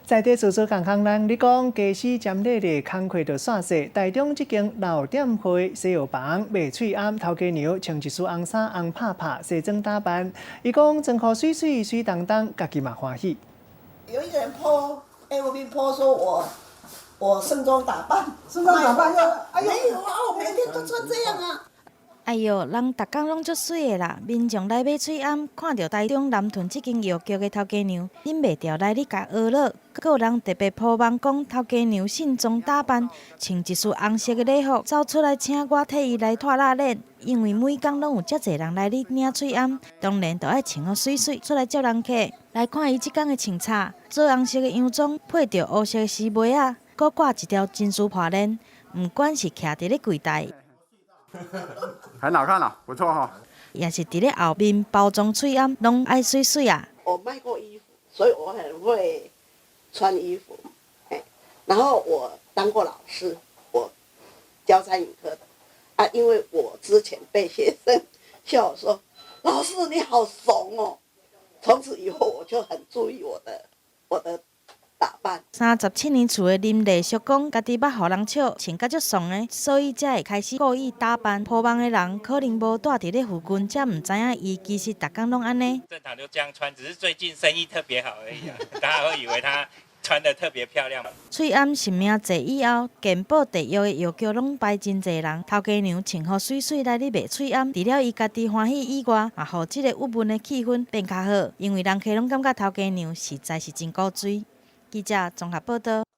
在地做工行人，你讲家私占地的工课就煞细，台中这间老店会西药房卖翠暗头家娘穿一束红衫红拍拍西装打扮，伊讲装好水水水当当，家己嘛欢喜。有一个人 FB 说我盛装打扮，盛装打扮哎没有啊，我每天都穿这样啊。哎哟，人逐工拢足水的啦！民众来买翠暗，看到台中南屯这间药局的头家娘，忍袂住来你甲学了。阁有人特别铺网讲，头家娘盛装打扮，穿一束红色的礼服，走出来请我替伊来拖拉链。因为每工拢有遮侪人来你领翠暗，当然就爱穿好水水出来接人客。来看伊即工的穿插，做红色的洋装，配着乌色的丝袜仔，阁挂一条金丝破链，毋管是徛伫咧柜台。很好看啊，不错哈。也是伫咧后面包装翠暗，拢爱水水啊。我卖过衣服，所以我很会穿衣服。然后我当过老师，我教餐饮科的啊，因为我之前被学生笑我说：“老师你好怂哦。”从此以后我就很注意我的打扮。37年厝的林丽淑讲，家己捌互人笑，穿甲足爽的，所以才会开始故意打扮。铺网的人可能无住伫咧附近，才毋知影伊其实逐工拢安尼。正常就这样穿，只是最近生意特别好而已啊，大家会以为他穿得特别漂亮。翠暗成名坐以后，健保第一的药局拢排真侪人。头家娘穿好水水来咧卖翠暗，除了伊家己欢喜以外，也互即个郁闷的气氛变较好，因为人客拢感觉头家娘实在是真古锥。记者综合报道。